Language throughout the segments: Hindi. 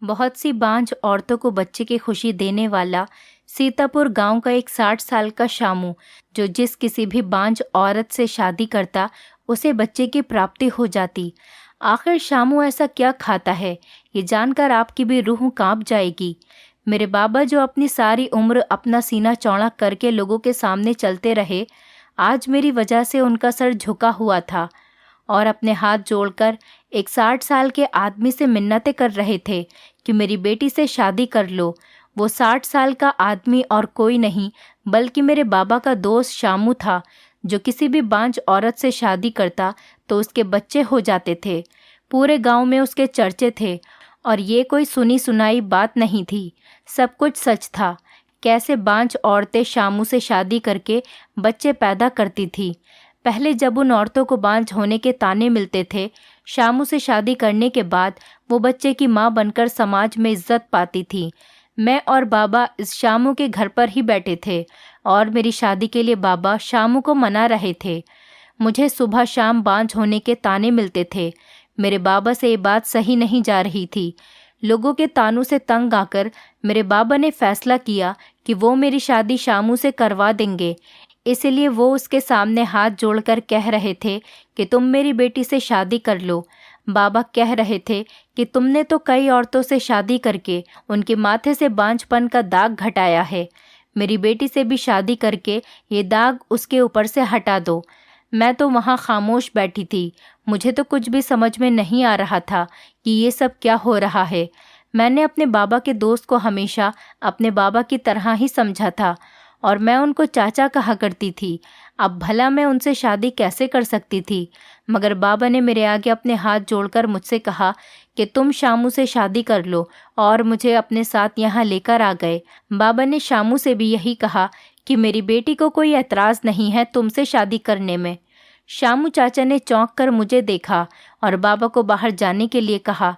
बहुत सी बांझ औरतों को बच्चे की खुशी देने वाला सीतापुर गांव का एक 60 साल का शामू, जो जिस किसी भी बांझ औरत से शादी करता उसे बच्चे की प्राप्ति हो जाती। आखिर शामू ऐसा क्या खाता है, ये जानकर आपकी भी रूह कांप जाएगी। मेरे बाबा जो अपनी सारी उम्र अपना सीना चौड़ा करके लोगों के सामने चलते रहे, आज मेरी वजह से उनका सर झुका हुआ था और अपने हाथ जोड़कर एक 60 साल के आदमी से मिन्नतें कर रहे थे कि मेरी बेटी से शादी कर लो। वो 60 साल का आदमी और कोई नहीं बल्कि मेरे बाबा का दोस्त शामू था, जो किसी भी बांझ औरत से शादी करता तो उसके बच्चे हो जाते थे। पूरे गांव में उसके चर्चे थे और ये कोई सुनी सुनाई बात नहीं थी, सब कुछ सच था। कैसे बांझ औरतें शामू से शादी करके बच्चे पैदा करती थी। पहले जब उन औरतों को बांझ होने के ताने मिलते थे, शामू से शादी करने के बाद वो बच्चे की माँ बनकर समाज में इज्जत पाती थी। मैं और बाबा इस शामू के घर पर ही बैठे थे और मेरी शादी के लिए बाबा शामू को मना रहे थे। मुझे सुबह शाम बांझ होने के ताने मिलते थे। मेरे बाबा से ये बात सही नहीं जा रही थी। लोगों के तानों से तंग आकर मेरे बाबा ने फैसला किया कि वो मेरी शादी शामू से करवा देंगे। इसलिए वो उसके सामने हाथ जोड़कर कह रहे थे कि तुम मेरी बेटी से शादी कर लो। बाबा कह रहे थे कि तुमने तो कई औरतों से शादी करके उनके माथे से बांझपन का दाग घटाया है, मेरी बेटी से भी शादी करके ये दाग उसके ऊपर से हटा दो। मैं तो वहाँ खामोश बैठी थी। मुझे तो कुछ भी समझ में नहीं आ रहा था कि ये सब क्या हो रहा है। मैंने अपने बाबा के दोस्त को हमेशा अपने बाबा की तरह ही समझा था और मैं उनको चाचा कहा करती थी। अब भला मैं उनसे शादी कैसे कर सकती थी, मगर बाबा ने मेरे आगे अपने हाथ जोड़कर मुझसे कहा कि तुम शामू से शादी कर लो और मुझे अपने साथ यहाँ लेकर आ गए। बाबा ने शामू से भी यही कहा कि मेरी बेटी को कोई एतराज़ नहीं है तुमसे शादी करने में। शामू चाचा ने चौंक कर मुझे देखा और बाबा को बाहर जाने के लिए कहा।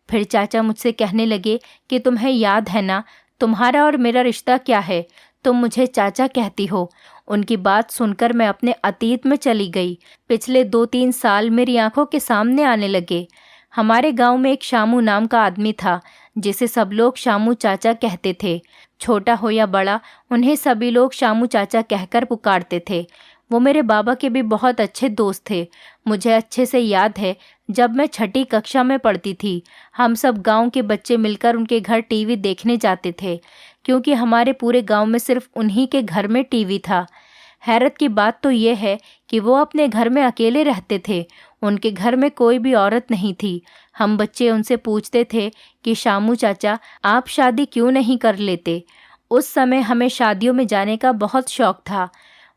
फिर चाचा मुझसे कहने लगे कि तुम्हें याद है ना, तुम्हारा और मेरा रिश्ता क्या है, तुम मुझे चाचा कहती हो। उनकी बात सुनकर मैं अपने अतीत में चली गई। पिछले 2-3 साल मेरी आंखों के सामने आने लगे। हमारे गांव में एक शामू नाम का आदमी था, जिसे सब लोग शामू चाचा कहते थे। छोटा हो या बड़ा, उन्हें सभी लोग शामू चाचा कहकर पुकारते थे। वो मेरे बाबा के भी बहुत अच्छे दोस्त थे। मुझे अच्छे से याद है, जब मैं 6ठी कक्षा में पढ़ती थी, हम सब गांव के बच्चे मिलकर उनके घर टीवी देखने जाते थे, क्योंकि हमारे पूरे गांव में सिर्फ उन्हीं के घर में टीवी था। हैरत की बात तो ये है कि वो अपने घर में अकेले रहते थे। उनके घर में कोई भी औरत नहीं थी। हम बच्चे उनसे पूछते थे कि शामू चाचा, आप शादी क्यों नहीं कर लेते। उस समय हमें शादियों में जाने का बहुत शौक था।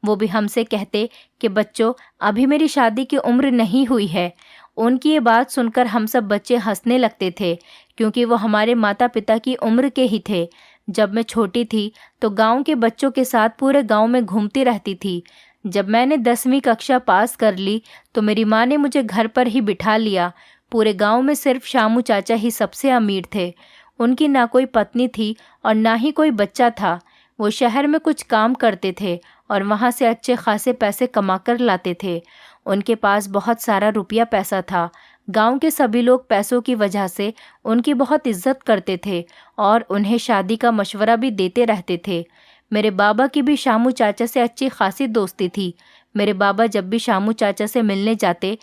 वो भी हमसे कहते कि बच्चों, अभी मेरी शादी की उम्र नहीं हुई है। उनकी ये बात सुनकर हम सब बच्चे हंसने लगते थे, क्योंकि वो हमारे माता पिता की उम्र के ही थे। जब मैं छोटी थी तो गांव के बच्चों के साथ पूरे गांव में घूमती रहती थी। जब मैंने 10वीं कक्षा पास कर ली तो मेरी माँ ने मुझे घर पर ही बिठा लिया। पूरे गांव में सिर्फ शामू चाचा ही सबसे अमीर थे। उनकी ना कोई पत्नी थी और ना ही कोई बच्चा था। वो शहर में कुछ काम करते थे और वहाँ से अच्छे खासे पैसे कमा कर लाते थे। उनके पास बहुत सारा रुपया पैसा था। गांव के सभी लोग पैसों की वजह से उनकी बहुत इज्जत करते थे और उन्हें शादी का मशवरा भी देते रहते थे। मेरे बाबा की भी शामू चाचा से अच्छी खासी दोस्ती थी। मेरे बाबा जब भी शामू चाचा से मिलने जाते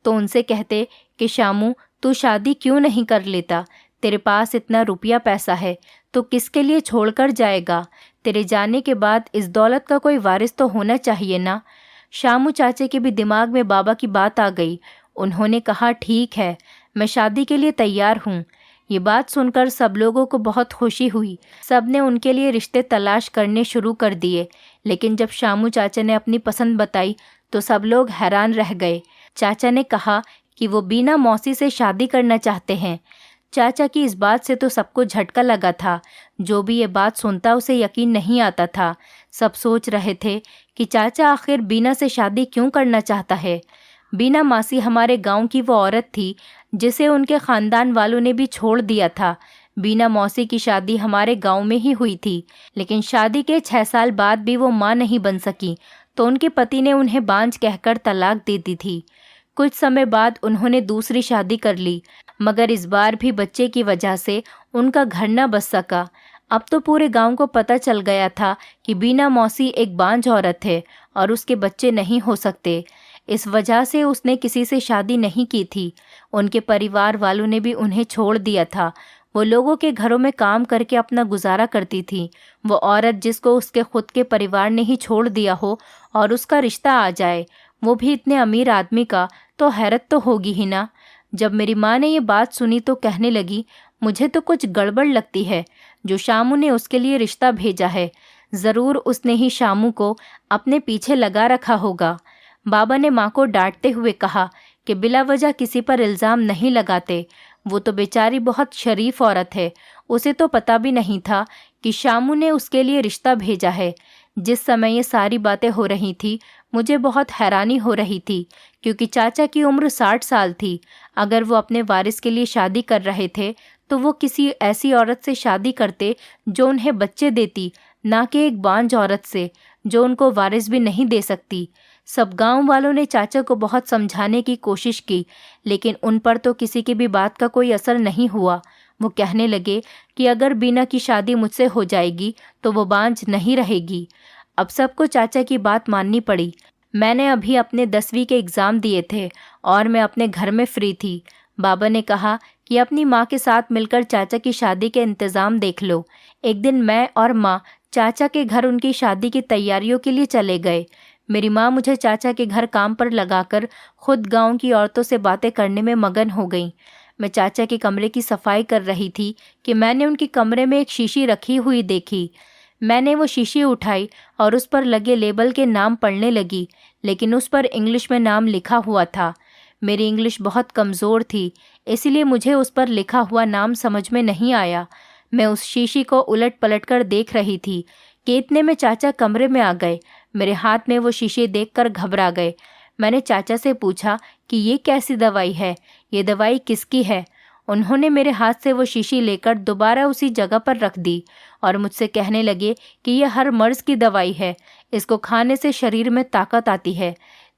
तो उनसे कहते कि शामू, तू शादी क्यों नहीं कर लेता, तेरे पास इतना रुपया पैसा है तो किसके लिए छोड़कर जाएगा। तेरे जाने के बाद इस दौलत का कोई वारिस तो होना चाहिए ना। शामू चाचे के भी दिमाग में बाबा की बात आ गई। उन्होंने कहा, ठीक है, मैं शादी के लिए तैयार हूँ। ये बात सुनकर सब लोगों को बहुत खुशी हुई। सब ने उनके लिए रिश्ते तलाश करने शुरू कर दिए। लेकिन जब शामू चाचा ने अपनी पसंद बताई तो सब लोग हैरान रह गए। चाचा ने कहा कि वो बीना मौसी से शादी करना चाहते हैं। चाचा की इस बात से तो सबको झटका लगा था। जो भी ये बात सुनता उसे यकीन नहीं आता था। सब सोच रहे थे कि चाचा आखिर बीना से शादी क्यों करना चाहता है। बीना मासी हमारे गांव की वो औरत थी जिसे उनके खानदान वालों ने भी छोड़ दिया था। बीना मौसी की शादी हमारे गांव में ही हुई थी, लेकिन शादी के 6 साल बाद भी वो मां नहीं बन सकी तो उनके पति ने उन्हें बांझ कहकर तलाक दे दी थी। कुछ समय बाद उन्होंने दूसरी शादी कर ली, मगर इस बार भी बच्चे की वजह से उनका घर न बस सका। अब तो पूरे गांव को पता चल गया था कि बीना मौसी एक बांझ औरत है और उसके बच्चे नहीं हो सकते। इस वजह से उसने किसी से शादी नहीं की थी। उनके परिवार वालों ने भी उन्हें छोड़ दिया था। वो लोगों के घरों में काम करके अपना गुजारा करती थी। वो औरत जिसको उसके खुद के परिवार ने ही छोड़ दिया हो और उसका रिश्ता आ जाए, वो भी इतने अमीर आदमी का, तो हैरत तो होगी ही ना। जब मेरी माँ ने ये बात सुनी तो कहने लगी, मुझे तो कुछ गड़बड़ लगती है। जो शामू ने उसके लिए रिश्ता भेजा है, ज़रूर उसने ही शामू को अपने पीछे लगा रखा होगा। बाबा ने माँ को डांटते हुए कहा कि बिला वजह किसी पर इल्ज़ाम नहीं लगाते। वो तो बेचारी बहुत शरीफ औरत है, उसे तो पता भी नहीं था कि शामू ने उसके लिए रिश्ता भेजा है। जिस समय ये सारी बातें हो रही थी, मुझे बहुत हैरानी हो रही थी, क्योंकि चाचा की उम्र 60 साल थी। अगर वो अपने वारिस के लिए शादी कर रहे थे तो वो किसी ऐसी औरत से शादी करते जो उन्हें बच्चे देती, ना कि एक बांझ औरत से जो उनको वारिस भी नहीं दे सकती। सब गांव वालों ने चाचा को बहुत समझाने की कोशिश की, लेकिन उन पर तो किसी की भी बात का कोई असर नहीं हुआ। वो कहने लगे कि अगर बीना की शादी मुझसे हो जाएगी तो वो बांझ नहीं रहेगी। अब सबको चाचा की बात माननी पड़ी। मैंने अभी अपने 10वीं के एग्ज़ाम दिए थे और मैं अपने घर में फ्री थी। बाबा ने कहा कि अपनी माँ के साथ मिलकर चाचा की शादी के इंतज़ाम देख लो। एक दिन मैं और माँ चाचा के घर उनकी शादी की तैयारियों के लिए चले गए। मेरी माँ मुझे चाचा के घर काम पर लगाकर खुद गांव की औरतों से बातें करने में मगन हो गई। मैं चाचा के कमरे की सफाई कर रही थी कि मैंने उनके कमरे में एक शीशी रखी हुई देखी। मैंने वो शीशी उठाई और उस पर लगे लेबल के नाम पढ़ने लगी, लेकिन उस पर इंग्लिश में नाम लिखा हुआ था। मेरी इंग्लिश बहुत कमज़ोर थी, इसलिए मुझे उस पर लिखा हुआ नाम समझ में नहीं आया। मैं उस शीशी को उलट पलट कर देख रही थी कि इतने में चाचा कमरे में आ गए। मेरे हाथ में वो शीशी देखकर घबरा गए। मैंने चाचा से पूछा कि ये कैसी दवाई है, ये दवाई किसकी है। उन्होंने मेरे हाथ से वो शीशी लेकर दोबारा उसी जगह पर रख दी और मुझसे कहने लगे कि यह हर मर्ज़ की दवाई है, इसको खाने से शरीर में ताकत आती है।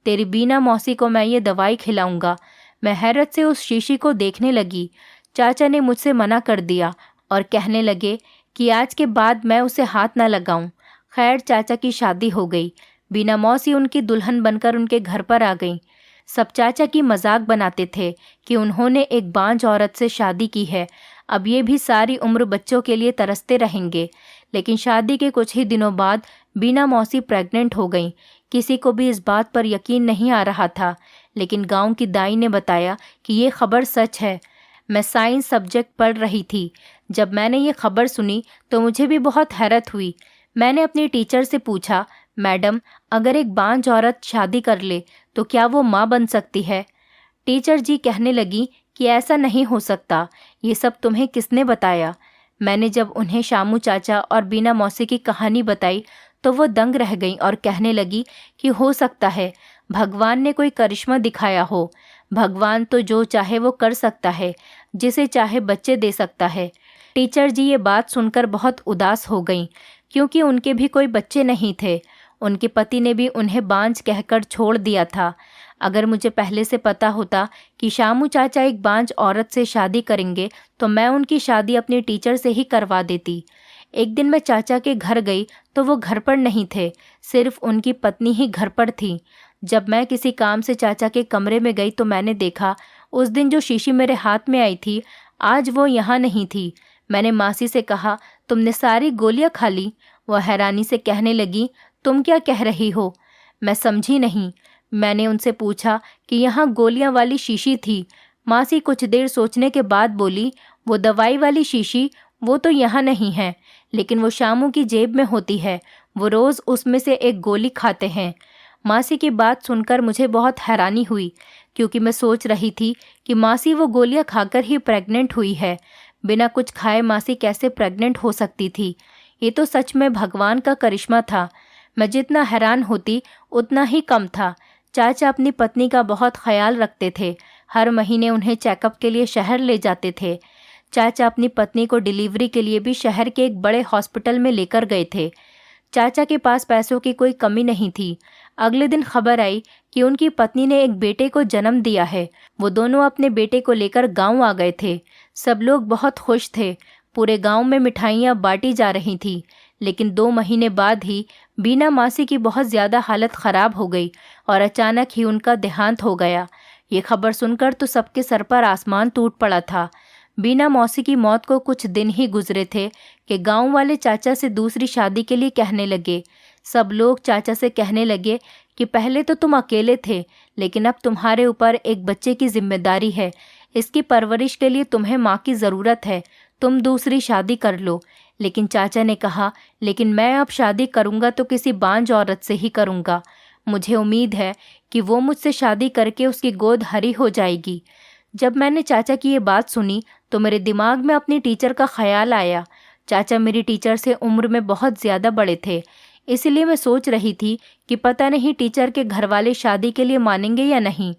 तेरी बीना मौसी को मैं ये दवाई खिलाऊंगा। मैं हैरत से उस शीशी को देखने लगी। चाचा ने मुझसे मना कर दिया और कहने लगे कि आज के बाद मैं उसे हाथ ना लगाऊं। खैर, चाचा की शादी हो गई। बीना मौसी उनकी दुल्हन बनकर उनके घर पर आ गई। सब चाचा की मजाक बनाते थे कि उन्होंने एक बांझ औरत से शादी की है, अब ये भी सारी उम्र बच्चों के लिए तरसते रहेंगे। लेकिन शादी के कुछ ही दिनों बाद बीना मौसी प्रेग्नेंट हो गई। किसी को भी इस बात पर यकीन नहीं आ रहा था, लेकिन गांव की दाई ने बताया कि ये खबर सच है। मैं साइंस सब्जेक्ट पढ़ रही थी। जब मैंने ये खबर सुनी तो मुझे भी बहुत हैरत हुई। मैंने अपनी टीचर से पूछा, मैडम, अगर एक बांझ औरत शादी कर ले तो क्या वो माँ बन सकती है? टीचर जी कहने लगी कि ऐसा नहीं हो सकता। ये सब तुम्हें किसने बताया? मैंने जब उन्हें शामू चाचा और बीना मौसी की कहानी बताई तो वो दंग रह गईं और कहने लगी कि हो सकता है भगवान ने कोई करिश्मा दिखाया हो। भगवान तो जो चाहे वो कर सकता है, जिसे चाहे बच्चे दे सकता है। टीचर जी ये बात सुनकर बहुत उदास हो गईं, क्योंकि उनके भी कोई बच्चे नहीं थे। उनके पति ने भी उन्हें बांझ कहकर छोड़ दिया था। अगर मुझे पहले से पता होता कि शामू चाचा एक बांझ औरत से शादी करेंगे तो मैं उनकी शादी अपने टीचर से ही करवा देती। एक दिन मैं चाचा के घर गई तो वो घर पर नहीं थे, सिर्फ उनकी पत्नी ही घर पर थी। जब मैं किसी काम से चाचा के कमरे में गई तो मैंने देखा उस दिन जो शीशी मेरे हाथ में आई थी, आज वो यहाँ नहीं थी। मैंने मासी से कहा, तुमने सारी गोलियां खा ली? वह हैरानी से कहने लगी, तुम क्या कह रही हो? मैं समझी नहीं। मैंने उनसे पूछा कि यहाँ गोलियां वाली शीशी थी। मासी कुछ देर सोचने के बाद बोली, वो दवाई वाली शीशी, वो तो यहाँ नहीं है, लेकिन वो शामू की जेब में होती है। वो रोज़ उसमें से एक गोली खाते हैं। मासी की बात सुनकर मुझे बहुत हैरानी हुई, क्योंकि मैं सोच रही थी कि मासी वो गोलियां खाकर ही प्रेग्नेंट हुई है। बिना कुछ खाए मासी कैसे प्रेग्नेंट हो सकती थी? ये तो सच में भगवान का करिश्मा था। मैं जितना हैरान होती उतना ही कम था। चाचा अपनी पत्नी का बहुत ख्याल रखते थे। हर महीने उन्हें चेकअप के लिए शहर ले जाते थे। चाचा अपनी पत्नी को डिलीवरी के लिए भी शहर के एक बड़े हॉस्पिटल में लेकर गए थे। चाचा के पास पैसों की कोई कमी नहीं थी। अगले दिन खबर आई कि उनकी पत्नी ने एक बेटे को जन्म दिया है। वो दोनों अपने बेटे को लेकर गांव आ गए थे। सब लोग बहुत खुश थे। पूरे गांव में मिठाइयाँ बांटी जा रही थी। लेकिन 2 महीने बाद ही बीना मासी की बहुत ज़्यादा हालत ख़राब हो गई और अचानक ही उनका देहांत हो गया। ये खबर सुनकर तो सबके सर पर आसमान टूट पड़ा था। बीना मौसी की मौत को कुछ दिन ही गुजरे थे कि गांव वाले चाचा से दूसरी शादी के लिए कहने लगे। सब लोग चाचा से कहने लगे कि पहले तो तुम अकेले थे, लेकिन अब तुम्हारे ऊपर एक बच्चे की जिम्मेदारी है। इसकी परवरिश के लिए तुम्हें माँ की ज़रूरत है। तुम दूसरी शादी कर लो। लेकिन चाचा ने कहा, लेकिन मैं अब शादी करूँगा तो किसी बांझ औरत से ही करूँगा। मुझे उम्मीद है कि वो मुझसे शादी करके उसकी गोद हरी हो जाएगी। जब मैंने चाचा की ये बात सुनी तो मेरे दिमाग में अपनी टीचर का ख्याल आया। चाचा मेरी टीचर से उम्र में बहुत ज़्यादा बड़े थे, इसलिए मैं सोच रही थी कि पता नहीं टीचर के घर वाले शादी के लिए मानेंगे या नहीं।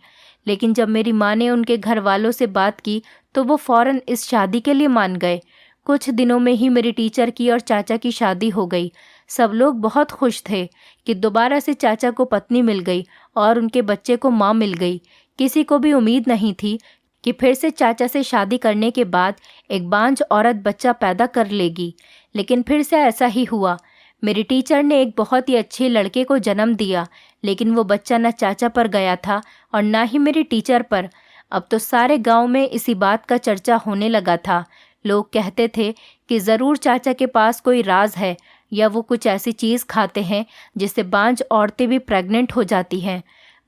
लेकिन जब मेरी माँ ने उनके घर वालों से बात की तो वो फ़ौरन इस शादी के लिए मान गए। कुछ दिनों में ही मेरी टीचर की और चाचा की शादी हो गई। सब लोग बहुत खुश थे कि दोबारा से चाचा को पत्नी मिल गई और उनके बच्चे को माँ मिल गई। किसी को भी उम्मीद नहीं थी कि फिर से चाचा से शादी करने के बाद एक बांझ औरत बच्चा पैदा कर लेगी। लेकिन फिर से ऐसा ही हुआ। मेरी टीचर ने एक बहुत ही अच्छे लड़के को जन्म दिया, लेकिन वो बच्चा न चाचा पर गया था और ना ही मेरी टीचर पर। अब तो सारे गांव में इसी बात का चर्चा होने लगा था। लोग कहते थे कि ज़रूर चाचा के पास कोई राज है, या वो कुछ ऐसी चीज़ खाते हैं जिससे बांझ औरतें भी प्रेग्नेंट हो जाती हैं।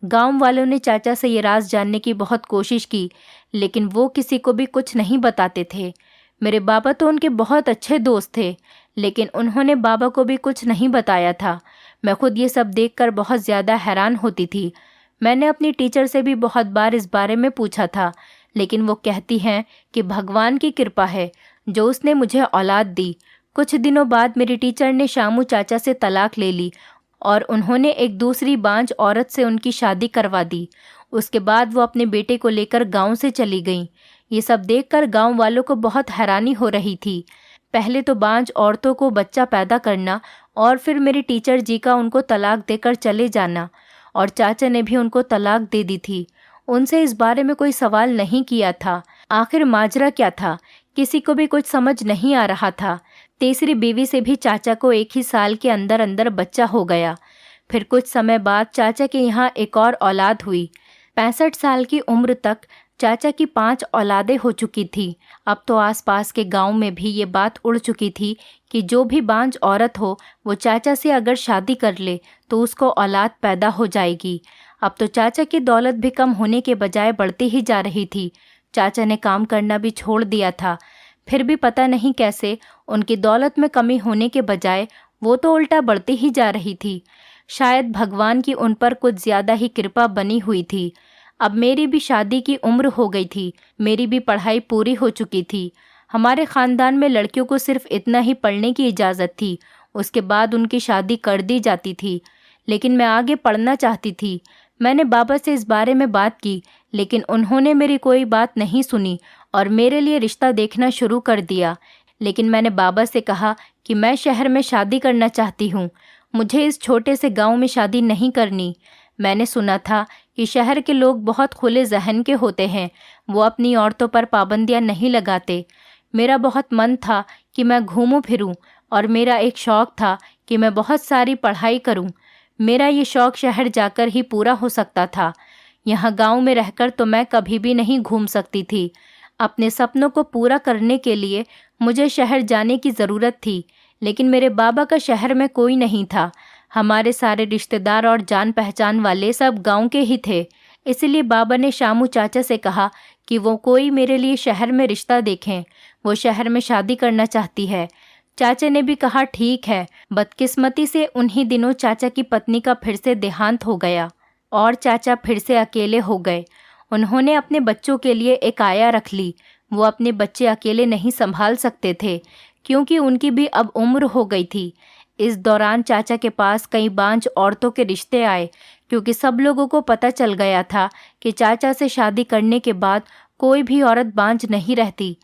गांव वालों ने चाचा से ये राज जानने की बहुत कोशिश की, लेकिन वो किसी को भी कुछ नहीं बताते थे। मेरे बाबा तो उनके बहुत अच्छे दोस्त थे, लेकिन उन्होंने बाबा को भी कुछ नहीं बताया था। मैं खुद ये सब देखकर बहुत ज़्यादा हैरान होती थी। मैंने अपनी टीचर से भी बहुत बार इस बारे में पूछा था, लेकिन वो कहती हैं कि भगवान की कृपा है जो उसने मुझे औलाद दी। कुछ दिनों बाद मेरी टीचर ने शामू चाचा से तलाक ले ली और उन्होंने एक दूसरी बांझ औरत से उनकी शादी करवा दी। उसके बाद वो अपने बेटे को लेकर गांव से चली गईं। ये सब देखकर गांव वालों को बहुत हैरानी हो रही थी। पहले तो बांझ औरतों को बच्चा पैदा करना और फिर मेरी टीचर जी का उनको तलाक देकर चले जाना, और चाचा ने भी उनको तलाक दे दी थी। उनसे इस बारे में कोई सवाल नहीं किया था। आखिर माजरा क्या था, किसी को भी कुछ समझ नहीं आ रहा था। तीसरी बीवी से भी चाचा को एक ही साल के अंदर अंदर बच्चा हो गया। फिर कुछ समय बाद चाचा के यहाँ एक और औलाद हुई। 65 साल की उम्र तक चाचा की 5 औलादें हो चुकी थी। अब तो आसपास के गांव में भी ये बात उड़ चुकी थी कि जो भी बांझ औरत हो वो चाचा से अगर शादी कर ले तो उसको औलाद पैदा हो जाएगी। अब तो चाचा की दौलत भी कम होने के बजाय बढ़ती ही जा रही थी। चाचा ने काम करना भी छोड़ दिया था, फिर भी पता नहीं कैसे उनकी दौलत में कमी होने के बजाय वो तो उल्टा बढ़ती ही जा रही थी। शायद भगवान की उन पर कुछ ज़्यादा ही कृपा बनी हुई थी। अब मेरी भी शादी की उम्र हो गई थी, मेरी भी पढ़ाई पूरी हो चुकी थी। हमारे ख़ानदान में लड़कियों को सिर्फ इतना ही पढ़ने की इजाज़त थी, उसके बाद उनकी शादी कर दी जाती थी। लेकिन मैं आगे पढ़ना चाहती थी। मैंने बाबा से इस बारे में बात की, लेकिन उन्होंने मेरी कोई बात नहीं सुनी और मेरे लिए रिश्ता देखना शुरू कर दिया। लेकिन मैंने बाबा से कहा कि मैं शहर में शादी करना चाहती हूँ, मुझे इस छोटे से गांव में शादी नहीं करनी। मैंने सुना था कि शहर के लोग बहुत खुले जहन के होते हैं, वो अपनी औरतों पर पाबंदियां नहीं लगाते। मेरा बहुत मन था कि मैं घूमूं फिरूं और मेरा एक शौक़ था कि मैं बहुत सारी पढ़ाई करूं। मेरा ये शौक़ शहर जाकर ही पूरा हो सकता था। यहाँ गांव में रहकर तो मैं कभी भी नहीं घूम सकती थी। अपने सपनों को पूरा करने के लिए मुझे शहर जाने की ज़रूरत थी, लेकिन मेरे बाबा का शहर में कोई नहीं था। हमारे सारे रिश्तेदार और जान पहचान वाले सब गांव के ही थे। इसलिए बाबा ने शामू चाचा से कहा कि वो कोई मेरे लिए शहर में रिश्ता देखें, वो शहर में शादी करना चाहती है। चाचा ने भी कहा ठीक है। बदकिस्मती से उन्हीं दिनों चाचा की पत्नी का फिर से देहांत हो गया और चाचा फिर से अकेले हो गए। उन्होंने अपने बच्चों के लिए एक आया रख ली। वो अपने बच्चे अकेले नहीं संभाल सकते थे क्योंकि उनकी भी अब उम्र हो गई थी। इस दौरान चाचा के पास कई बांझ औरतों के रिश्ते आए, क्योंकि सब लोगों को पता चल गया था कि चाचा से शादी करने के बाद कोई भी औरत बांझ नहीं रहती।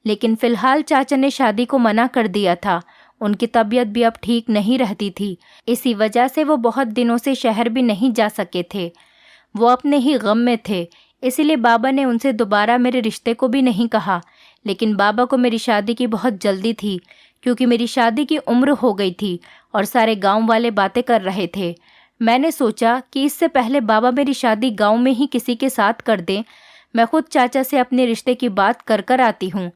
लेकिन फ़िलहाल चाचा ने शादी को मना कर दिया था। उनकी तबीयत भी अब ठीक नहीं रहती थी। इसी वजह से वो बहुत दिनों से शहर भी नहीं जा सके थे। वो अपने ही गम में थे, इसीलिए बाबा ने उनसे दोबारा मेरे रिश्ते को भी नहीं कहा। लेकिन बाबा को मेरी शादी की बहुत जल्दी थी, क्योंकि मेरी शादी की उम्र हो गई थी और सारे गांव वाले बातें कर रहे थे। मैंने सोचा कि इससे पहले बाबा मेरी शादी गांव में ही किसी के साथ कर दें, मैं खुद चाचा से अपने रिश्ते की बात कर कर आती हूँ।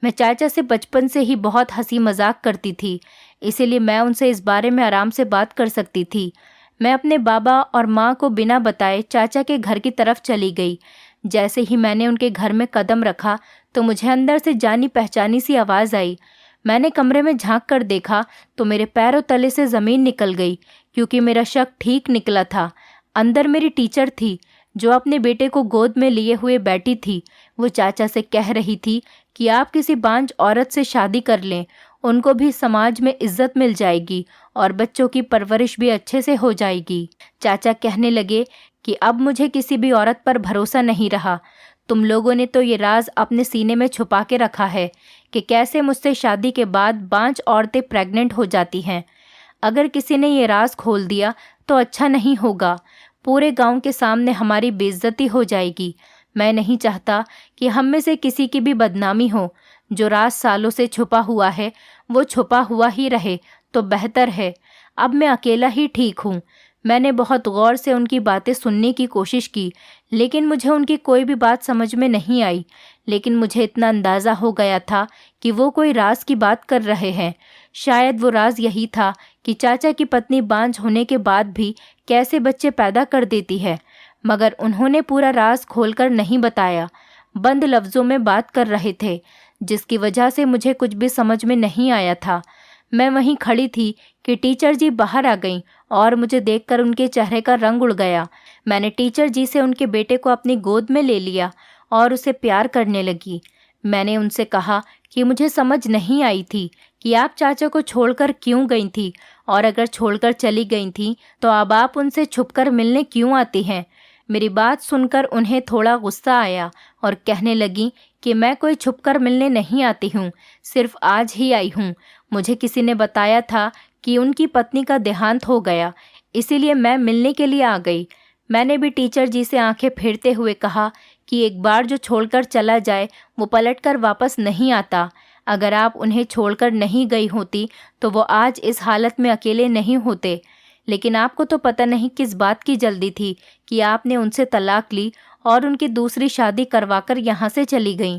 मैं चाचा से बचपन से ही बहुत हंसी मजाक करती थी, इसीलिए मैं उनसे इस बारे में आराम से बात कर सकती थी। मैं अपने बाबा और माँ को बिना बताए चाचा के घर की तरफ चली गई। जैसे ही मैंने उनके घर में कदम रखा तो मुझे अंदर से जानी पहचानी सी आवाज़ आई। मैंने कमरे में झांक कर देखा तो मेरे पैरों तले से ज़मीन निकल गई, क्योंकि मेरा शक ठीक निकला था। अंदर मेरी टीचर थी, जो अपने बेटे को गोद में लिए हुए बैठी थी। वो चाचा से कह रही थी कि आप किसी बांझ औरत से शादी कर लें, उनको भी समाज में इज्जत मिल जाएगी और बच्चों की परवरिश भी अच्छे से हो जाएगी। चाचा कहने लगे कि अब मुझे किसी भी औरत पर भरोसा नहीं रहा। तुम लोगों ने तो ये राज अपने सीने में छुपा के रखा है कि कैसे मुझसे शादी के बाद बांझ औरतें प्रेग्नेंट हो जाती हैं। अगर किसी ने ये राज खोल दिया तो अच्छा नहीं होगा। पूरे गांव के सामने हमारी बेइज्जती हो जाएगी। मैं नहीं चाहता कि हम में से किसी की भी बदनामी हो। जो राज सालों से छुपा हुआ है वो छुपा हुआ ही रहे तो बेहतर है। अब मैं अकेला ही ठीक हूँ। मैंने बहुत गौर से उनकी बातें सुनने की कोशिश की, लेकिन मुझे उनकी कोई भी बात समझ में नहीं आई। लेकिन मुझे इतना अंदाज़ा हो गया था कि वो कोई राज की बात कर रहे हैं। शायद वो राज यही था कि चाचा की पत्नी बांझ होने के बाद भी कैसे बच्चे पैदा कर देती है। मगर उन्होंने पूरा राज खोलकर नहीं बताया, बंद लफ्ज़ों में बात कर रहे थे, जिसकी वजह से मुझे कुछ भी समझ में नहीं आया था। मैं वहीं खड़ी थी कि टीचर जी बाहर आ गईं और मुझे देखकर उनके चेहरे का रंग उड़ गया। मैंने टीचर जी से उनके बेटे को अपनी गोद में ले लिया और उसे प्यार करने लगी। मैंने उनसे कहा कि मुझे समझ नहीं आई थी कि आप चाचा को छोड़कर क्यों गई थी, और अगर छोड़कर चली गई थी तो अब आप उनसे छुपकर मिलने क्यों आती हैं। मेरी बात सुनकर उन्हें थोड़ा गुस्सा आया और कहने लगी कि मैं कोई छुपकर मिलने नहीं आती हूँ, सिर्फ आज ही आई हूँ। मुझे किसी ने बताया था कि उनकी पत्नी का देहांत हो गया, इसीलिए मैं मिलने के लिए आ गई। मैंने भी टीचर जी से आंखें फेरते हुए कहा कि एक बार जो छोड़कर चला जाए वो पलटकर वापस नहीं आता। अगर आप उन्हें छोड़कर नहीं गई होती तो वो आज इस हालत में अकेले नहीं होते। लेकिन आपको तो पता नहीं किस बात की जल्दी थी कि आपने उनसे तलाक ली और उनकी दूसरी शादी करवाकर यहाँ से चली गईं।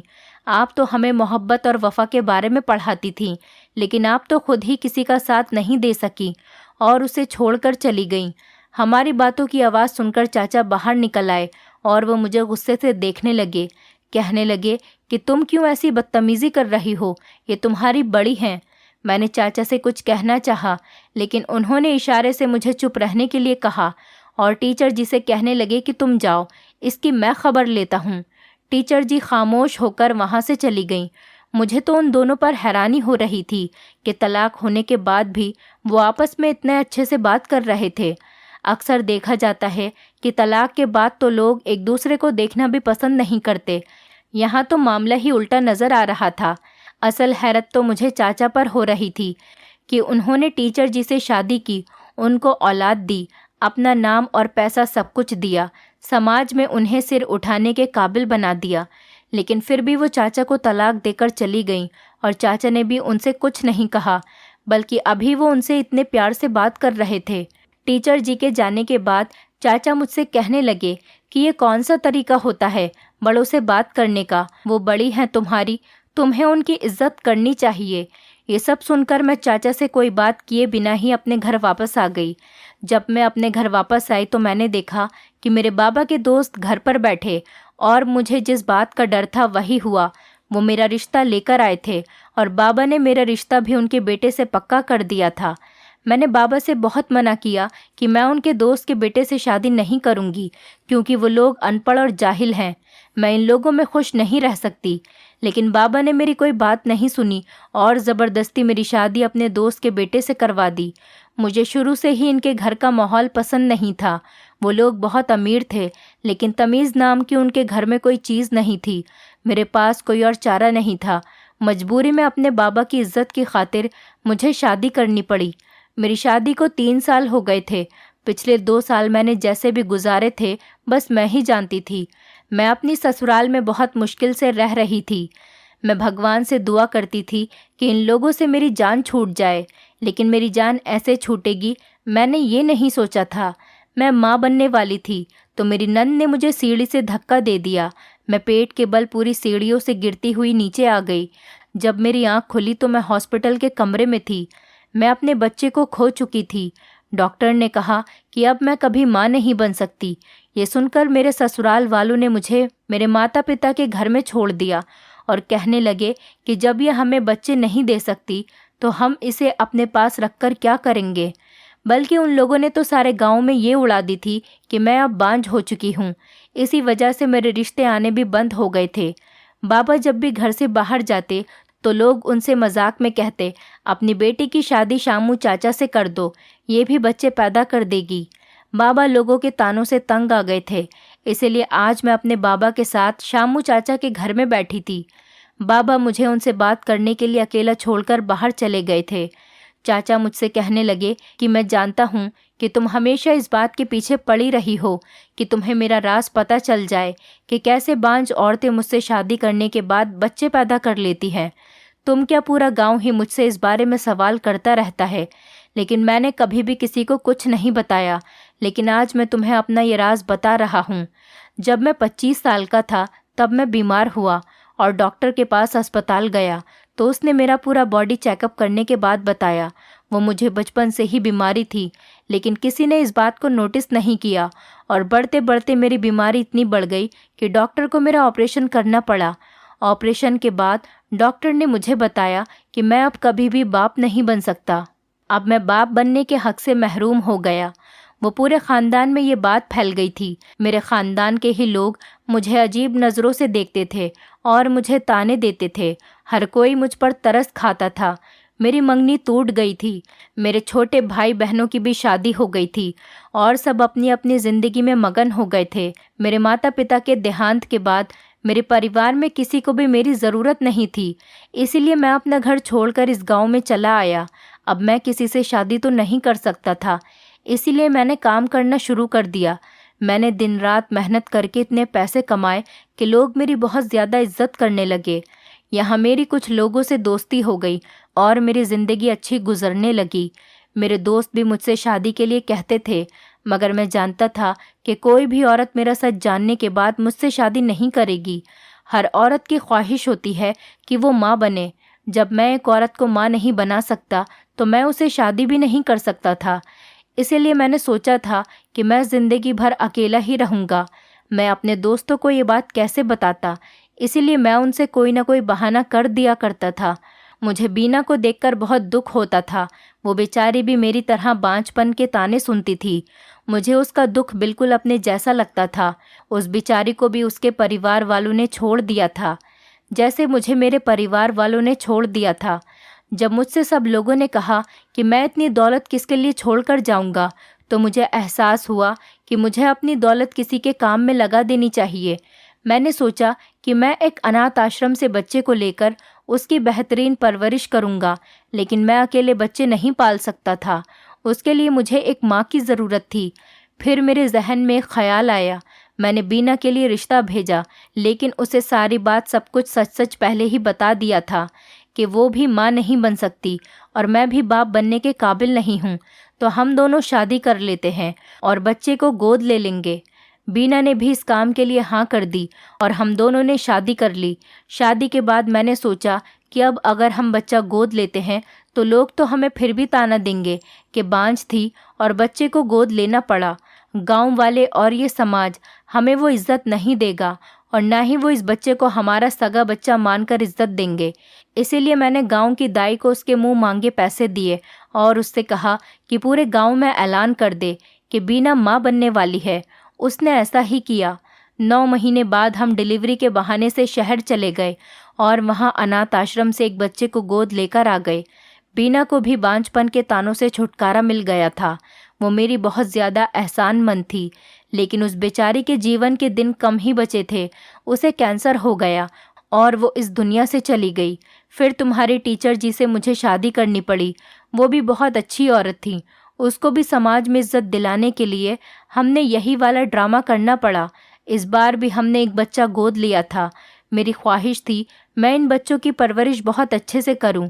आप तो हमें मोहब्बत और वफ़ा के बारे में पढ़ाती थीं, लेकिन आप तो खुद ही किसी का साथ नहीं दे सकी और उसे छोड़कर चली गईं। हमारी बातों की आवाज़ सुनकर चाचा बाहर निकल आए और वो मुझे गुस्से से देखने लगे। कहने लगे कि तुम क्यों ऐसी बदतमीज़ी कर रही हो, ये तुम्हारी बड़ी हैं। मैंने चाचा से कुछ कहना चाहा, लेकिन उन्होंने इशारे से मुझे चुप रहने के लिए कहा और टीचर जी से कहने लगे कि तुम जाओ, इसकी मैं खबर लेता हूँ। टीचर जी खामोश होकर वहाँ से चली गईं। मुझे तो उन दोनों पर हैरानी हो रही थी कि तलाक होने के बाद भी वो आपस में इतने अच्छे से बात कर रहे थे। अक्सर देखा जाता है कि तलाक के बाद तो लोग एक दूसरे को देखना भी पसंद नहीं करते। यहाँ तो मामला ही उल्टा नज़र आ रहा था। असल हैरत तो मुझे चाचा पर हो रही थी कि उन्होंने टीचर जी से शादी की, उनको औलाद दी, अपना नाम और पैसा सब कुछ दिया, समाज में उन्हें सिर उठाने के काबिल बना दिया। लेकिन फिर भी वो चाचा को तलाक देकर चली गईं और चाचा ने भी उनसे कुछ नहीं कहा, बल्कि अभी वो उनसे इतने प्यार से बात कर रहे थे। टीचर जी के जाने के बाद चाचा मुझसे कहने लगे कि ये कौन सा तरीका होता है बड़ों से बात करने का, वो बड़ी हैं तुम्हारी, तुम्हें उनकी इज्जत करनी चाहिए। ये सब सुनकर मैं चाचा से कोई बात किए बिना ही अपने घर वापस आ गई। जब मैं अपने घर वापस आई तो मैंने देखा कि मेरे बाबा के दोस्त घर पर बैठे और मुझे जिस बात का डर था वही हुआ। वो मेरा रिश्ता लेकर आए थे और बाबा ने मेरा रिश्ता भी उनके बेटे से पक्का कर दिया था। मैंने बाबा से बहुत मना किया कि मैं उनके दोस्त के बेटे से शादी नहीं करूंगी, क्योंकि वो लोग अनपढ़ और जाहिल हैं। मैं इन लोगों में खुश नहीं रह सकती। लेकिन बाबा ने मेरी कोई बात नहीं सुनी और ज़बरदस्ती मेरी शादी अपने दोस्त के बेटे से करवा दी। मुझे शुरू से ही इनके घर का माहौल पसंद नहीं था। वो लोग बहुत अमीर थे, लेकिन तमीज़ नाम की उनके घर में कोई चीज़ नहीं थी। मेरे पास कोई और चारा नहीं था। मजबूरी में अपने बाबा की इज्जत की खातिर मुझे शादी करनी पड़ी। मेरी शादी को 3 साल हो गए थे। पिछले 2 साल मैंने जैसे भी गुजारे थे बस मैं ही जानती थी। मैं अपनी ससुराल में बहुत मुश्किल से रह रही थी। मैं भगवान से दुआ करती थी कि इन लोगों से मेरी जान छूट जाए, लेकिन मेरी जान ऐसे छूटेगी मैंने ये नहीं सोचा था। मैं माँ बनने वाली थी तो मेरी नंद ने मुझे सीढ़ी से धक्का दे दिया। मैं पेट के बल पूरी सीढ़ियों से गिरती हुई नीचे आ गई। जब मेरी आंख खुली तो मैं हॉस्पिटल के कमरे में थी। मैं अपने बच्चे को खो चुकी थी। डॉक्टर ने कहा कि अब मैं कभी माँ नहीं बन सकती। ये सुनकर मेरे ससुराल वालों ने मुझे मेरे माता पिता के घर में छोड़ दिया और कहने लगे कि जब ये हमें बच्चे नहीं दे सकती तो हम इसे अपने पास रखकर क्या करेंगे। बल्कि उन लोगों ने तो सारे गांव में ये उड़ा दी थी कि मैं अब बांझ हो चुकी हूँ। इसी वजह से मेरे रिश्ते आने भी बंद हो गए थे। बाबा जब भी घर से बाहर जाते तो लोग उनसे मजाक में कहते, अपनी बेटी की शादी शामू चाचा से कर दो, ये भी बच्चे पैदा कर देगी। बाबा लोगों के तानों से तंग आ गए थे। इसीलिए आज मैं अपने बाबा के साथ शामू चाचा के घर में बैठी थी। बाबा मुझे उनसे बात करने के लिए अकेला छोड़कर बाहर चले गए थे। चाचा मुझसे कहने लगे कि मैं जानता हूँ कि तुम हमेशा इस बात के पीछे पड़ी रही हो कि तुम्हें मेरा राज पता चल जाए कि कैसे बांझ औरतें मुझसे शादी करने के बाद बच्चे पैदा कर लेती हैं। तुम क्या, पूरा गांव ही मुझसे इस बारे में सवाल करता रहता है, लेकिन मैंने कभी भी किसी को कुछ नहीं बताया। लेकिन आज मैं तुम्हें अपना ये राज बता रहा हूँ। जब मैं 25 साल का था तब मैं बीमार हुआ और डॉक्टर के पास अस्पताल गया तो उसने मेरा पूरा बॉडी चेकअप करने के बाद बताया वो मुझे बचपन से ही बीमारी थी, लेकिन किसी ने इस बात को नोटिस नहीं किया और बढ़ते बढ़ते मेरी बीमारी इतनी बढ़ गई कि डॉक्टर को मेरा ऑपरेशन करना पड़ा। ऑपरेशन के बाद डॉक्टर ने मुझे बताया कि मैं अब कभी भी बाप नहीं बन सकता। अब मैं बाप बनने के हक से महरूम हो गया। वो पूरे ख़ानदान में ये बात फैल गई थी। मेरे ख़ानदान के ही लोग मुझे अजीब नज़रों से देखते थे और मुझे ताने देते थे। हर कोई मुझ पर तरस खाता था। मेरी मंगनी टूट गई थी। मेरे छोटे भाई बहनों की भी शादी हो गई थी और सब अपनी अपनी ज़िंदगी में मगन हो गए थे। मेरे माता पिता के देहांत के बाद मेरे परिवार में किसी को भी मेरी ज़रूरत नहीं थी। इसीलिए मैं अपना घर छोड़कर इस गांव में चला आया। अब मैं किसी से शादी तो नहीं कर सकता था, इसीलिए मैंने काम करना शुरू कर दिया। मैंने दिन रात मेहनत करके इतने पैसे कमाए कि लोग मेरी बहुत ज़्यादा इज्जत करने लगे। यहाँ मेरी कुछ लोगों से दोस्ती हो गई और मेरी ज़िंदगी अच्छी गुजरने लगी। मेरे दोस्त भी मुझसे शादी के लिए कहते थे, मगर मैं जानता था कि कोई भी औरत मेरा सच जानने के बाद मुझसे शादी नहीं करेगी। हर औरत की ख्वाहिश होती है कि वो माँ बने। जब मैं एक औरत को माँ नहीं बना सकता तो मैं उसे शादी भी नहीं कर सकता था। इसीलिए मैंने सोचा था कि मैं ज़िंदगी भर अकेला ही रहूँगा। मैं अपने दोस्तों को ये बात कैसे बताता, इसीलिए मैं उनसे कोई ना कोई बहाना कर दिया करता था। मुझे बीना को देखकर बहुत दुख होता था। वो बेचारी भी मेरी तरह बांझपन के ताने सुनती थी। मुझे उसका दुख बिल्कुल अपने जैसा लगता था। उस बेचारी को भी उसके परिवार वालों ने छोड़ दिया था, जैसे मुझे मेरे परिवार वालों ने छोड़ दिया था। जब मुझसे सब लोगों ने कहा कि मैं इतनी दौलत किसके लिए छोड़कर जाऊंगा, तो मुझे एहसास हुआ कि मुझे अपनी दौलत किसी के काम में लगा देनी चाहिए। मैंने सोचा कि मैं एक अनाथ आश्रम से बच्चे को लेकर उसकी बेहतरीन परवरिश करूंगा, लेकिन मैं अकेले बच्चे नहीं पाल सकता था। उसके लिए मुझे एक माँ की ज़रूरत थी। फिर मेरे जहन में एक ख्याल आया। मैंने बीना के लिए रिश्ता भेजा, लेकिन उसे सारी बात सब कुछ सच सच पहले ही बता दिया था कि वो भी माँ नहीं बन सकती और मैं भी बाप बनने के काबिल नहीं हूँ। तो हम दोनों शादी कर लेते हैं और बच्चे को गोद ले लेंगे। बीना ने भी इस काम के लिए हाँ कर दी और हम दोनों ने शादी कर ली। शादी के बाद मैंने सोचा कि अब अगर हम बच्चा गोद लेते हैं तो लोग तो हमें फिर भी ताना देंगे कि बांझ थी और बच्चे को गोद लेना पड़ा। गांव वाले और ये समाज हमें वो इज्जत नहीं देगा और ना ही वो इस बच्चे को हमारा सगा बच्चा मानकर इज्जत देंगे। इसीलिए मैंने गांव की दाई को उसके मुंह मांगे पैसे दिए और उससे कहा कि पूरे गांव में ऐलान कर दे कि बीना माँ बनने वाली है। उसने ऐसा ही किया। 9 महीने बाद हम डिलीवरी के बहाने से शहर चले गए और वहाँ अनाथ आश्रम से एक बच्चे को गोद लेकर आ गए। बीना को भी बांझपन के तानों से छुटकारा मिल गया था। वो मेरी बहुत ज़्यादा एहसानमंद थी, लेकिन उस बेचारी के जीवन के दिन कम ही बचे थे। उसे कैंसर हो गया और वो इस दुनिया से चली गई। फिर तुम्हारी टीचर जी से मुझे शादी करनी पड़ी। वो भी बहुत अच्छी औरत थी। उसको भी समाज में इज्जत दिलाने के लिए हमने यही वाला ड्रामा करना पड़ा। इस बार भी हमने एक बच्चा गोद लिया था। मेरी ख्वाहिश थी मैं इन बच्चों की परवरिश बहुत अच्छे से करूं।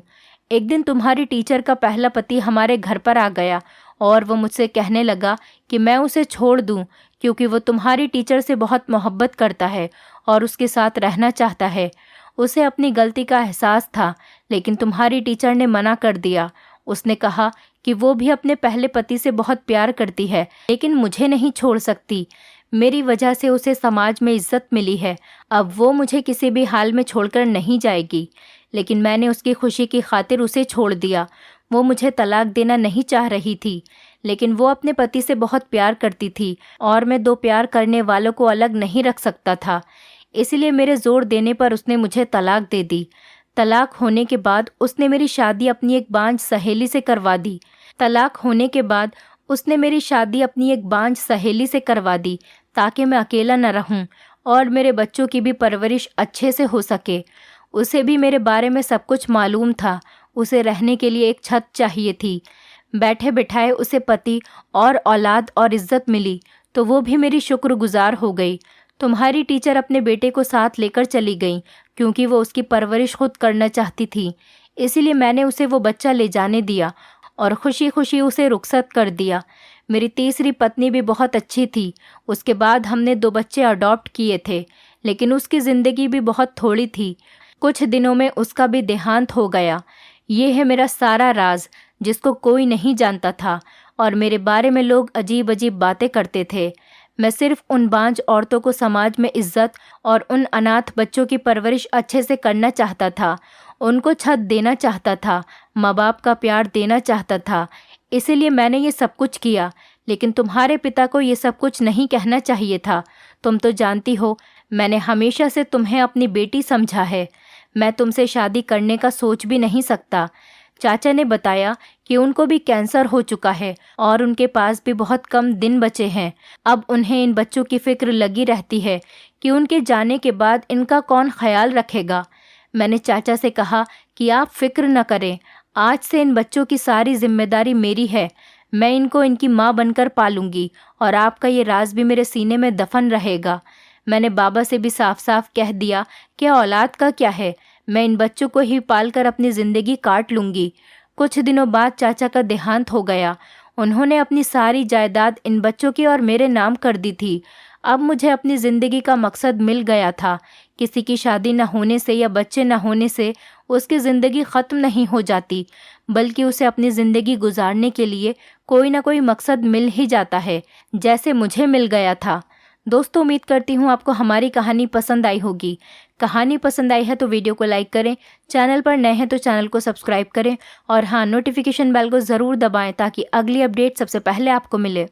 एक दिन तुम्हारी टीचर का पहला पति हमारे घर पर आ गया और वो मुझसे कहने लगा कि मैं उसे छोड़ दूं क्योंकि वो तुम्हारी टीचर से बहुत मोहब्बत करता है और उसके साथ रहना चाहता है। उसे अपनी गलती का एहसास था, लेकिन तुम्हारी टीचर ने मना कर दिया। उसने कहा कि वो भी अपने पहले पति से बहुत प्यार करती है, लेकिन मुझे नहीं छोड़ सकती। मेरी वजह से उसे समाज में इज्जत मिली है। अब वो मुझे किसी भी हाल में छोड़कर नहीं जाएगी। लेकिन मैंने उसकी खुशी की खातिर उसे छोड़ दिया। वो मुझे तलाक देना नहीं चाह रही थी, लेकिन वो अपने पति से बहुत प्यार करती थी और मैं दो प्यार करने वालों को अलग नहीं रख सकता था। इसलिए मेरे जोर देने पर उसने मुझे तलाक दे दी। तलाक होने के बाद उसने मेरी शादी अपनी एक बांझ सहेली से करवा दी। तलाक होने के बाद उसने मेरी शादी अपनी एक बांझ सहेली से करवा दी ताकि मैं अकेला न रहूं और मेरे बच्चों की भी परवरिश अच्छे से हो सके। उसे भी मेरे बारे में सब कुछ मालूम था। उसे रहने के लिए एक छत चाहिए थी। बैठे बिठाए उसे पति और औलाद और इज्जत मिली तो वो भी मेरी शुक्रगुजार हो गई। तुम्हारी टीचर अपने बेटे को साथ लेकर चली गई क्योंकि वो उसकी परवरिश खुद करना चाहती थी। इसीलिए मैंने उसे वो बच्चा ले जाने दिया और खुशी खुशी उसे रुखसत कर दिया। मेरी तीसरी पत्नी भी बहुत अच्छी थी। उसके बाद हमने दो बच्चे अडॉप्ट किए थे, लेकिन उसकी ज़िंदगी भी बहुत थोड़ी थी। कुछ दिनों में उसका भी देहांत हो गया। ये है मेरा सारा राज जिसको कोई नहीं जानता था और मेरे बारे में लोग अजीब अजीब बातें करते थे। मैं सिर्फ उन बांझ औरतों को समाज में इज्जत और उन अनाथ बच्चों की परवरिश अच्छे से करना चाहता था। उनको छत देना चाहता था, माँ बाप का प्यार देना चाहता था। इसीलिए मैंने ये सब कुछ किया। लेकिन तुम्हारे पिता को ये सब कुछ नहीं कहना चाहिए था। तुम तो जानती हो मैंने हमेशा से तुम्हें अपनी बेटी समझा है। मैं तुमसे शादी करने का सोच भी नहीं सकता। चाचा ने बताया कि उनको भी कैंसर हो चुका है और उनके पास भी बहुत कम दिन बचे हैं। अब उन्हें इन बच्चों की फिक्र लगी रहती है कि उनके जाने के बाद इनका कौन ख्याल रखेगा। मैंने चाचा से कहा कि आप फिक्र न करें, आज से इन बच्चों की सारी जिम्मेदारी मेरी है। मैं इनको इनकी माँ बनकर पालूंगी और आपका ये राज भी मेरे सीने में दफन रहेगा। मैंने बाबा से भी साफ साफ कह दिया कि औलाद का क्या है, मैं इन बच्चों को ही पालकर अपनी ज़िंदगी काट लूँगी। कुछ दिनों बाद चाचा का देहांत हो गया। उन्होंने अपनी सारी जायदाद इन बच्चों की और मेरे नाम कर दी थी। अब मुझे अपनी ज़िंदगी का मकसद मिल गया था। किसी की शादी न होने से या बच्चे न होने से उसकी ज़िंदगी ख़त्म नहीं हो जाती, बल्कि उसे अपनी ज़िंदगी गुजारने के लिए कोई ना कोई मकसद मिल ही जाता है, जैसे मुझे मिल गया था। दोस्तों, उम्मीद करती हूँ आपको हमारी कहानी पसंद आई होगी। कहानी पसंद आई है तो वीडियो को लाइक करें, चैनल पर नए हैं तो चैनल को सब्सक्राइब करें और हाँ, नोटिफिकेशन बेल को ज़रूर दबाएं ताकि अगली अपडेट सबसे पहले आपको मिले।